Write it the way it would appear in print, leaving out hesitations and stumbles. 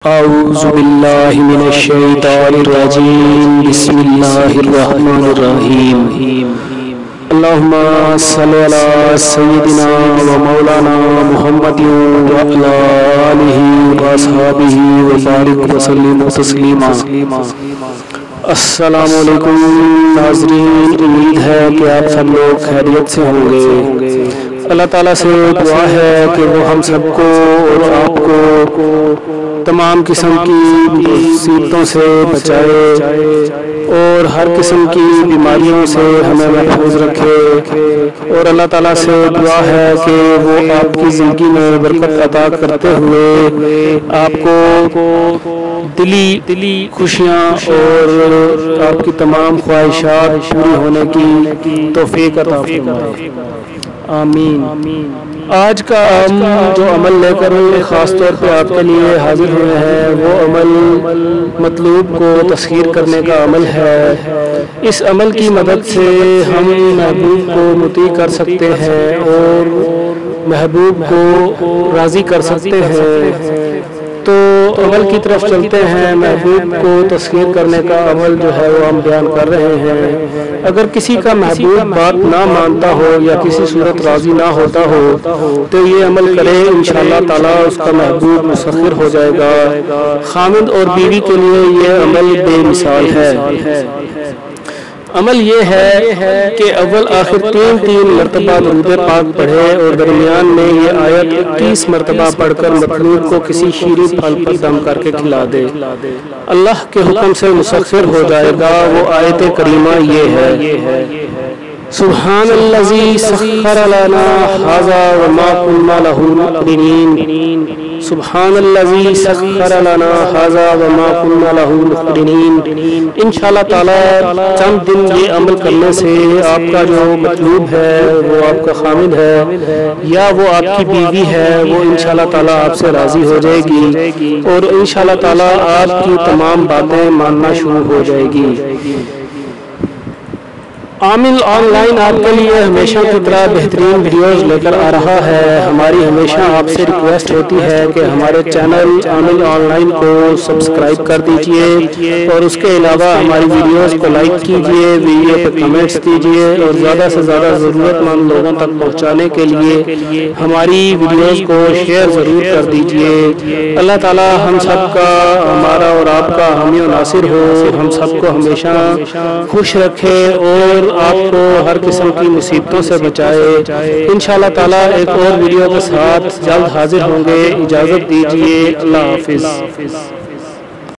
اعوذ باللہ من الشیطان الرجیم بسم اللہ الرحمن الرحیم اللہم صلی علی سیدنا و مولانا محمد وعلی آلہ واصحابہ وبارک وسلم تسلیما۔ السلام علیکم ناظرین، امید ہے کہ آپ سب لوگ خیریت سے ہوں گے۔ اللہ تعالیٰ سے دعا ہے کہ وہ ہم سب کو اور آپ کو تمام قسم کی مصیبتوں سے بچائے اور ہر قسم کی بیماریوں سے ہمیں محفوظ رکھے، اور اللہ تعالیٰ سے دعا ہے کہ وہ آپ کی زندگی میں برکت عطا کرتے ہوئے آپ کو دلی خوشیاں اور آپ کی تمام خواہشات پوری ہونے کی توفیق عطا فرمائے، آمین۔ آج کا جو عمل لے کر خاص طور پہ آپ کے لیے حاضر ہوئے ہیں وہ عمل مطلوب کو تسخیر کرنے کا عمل ہے۔ اس عمل کی مدد سے ہم محبوب کو مطیع کر سکتے ہیں اور محبوب کو راضی کر سکتے ہیں۔ تو عمل کی طرف چلتے ہیں۔ محبوب کو تسخیر کرنے کا عمل جو ہے وہ ہم بیان کر رہے ہیں۔ اگر کسی کا محبوب بات نہ مانتا ہو یا کسی صورت راضی نہ ہوتا ہو تو یہ عمل کرے، انشاءاللہ تعالی اس کا محبوب مسخر ہو جائے گا۔ خامد اور بیوی کے لیے یہ عمل بے مثال ہے۔ عمل یہ ہے کہ اول آخر تین مرتبہ درود پاک پڑھے اور درمیان میں یہ آیت 21 مرتبہ پڑھ کر مطلوب کو کسی شیریں پھل پر دم کر کے کھلا دے، اللہ کے حکم سے مسخر ہو جائے گا۔ وہ آیت کریمہ یہ ہے: سبحان الذی سخر لنا ھذا وما كنا له مقرنین، سبحان الذی سخر لنا ھذا وما كنا له مقرنین۔ انشاءاللہ تعالی چند دن یہ عمل کرنے سے آپ کا جو مطلوب ہے وہ آپ کا خامد ہے یا وہ آپ کی بیوی ہے، وہ انشاءاللہ تعالی آپ سے راضی ہو جائے گی اور انشاءاللہ تعالی آپ کی تمام باتیں ماننا شروع ہو جائے گی۔ عامل آن لائن آپ کے لیے ہمیشہ کی طرح بہترین ویڈیوز لے کر آ رہا ہے۔ ہماری ہمیشہ آپ سے ریکویسٹ ہوتی ہے کہ ہمارے چینل عامل آن لائن کو سبسکرائب کر دیجئے اور اس کے علاوہ ہماری ویڈیوز کو لائک کیجئے، ویڈیو پہ کمنٹس دیجئے اور زیادہ سے زیادہ ضرورت مند لوگوں تک پہنچانے کے لیے ہماری ویڈیوز کو شیئر ضرور کر دیجئے۔ اللہ تعالی ہم سب کا، ہمارا اور آپ کا حامی و ناصر ہو، ہم سب کو ہمیشہ خوش رکھے اور آپ کو ہر قسم کی مصیبتوں سے بچائے۔ انشاءاللہ تعالی ایک اور ویڈیو کے ساتھ جلد حاضر ہوں گے۔ اجازت دیجیے، اللہ حافظ۔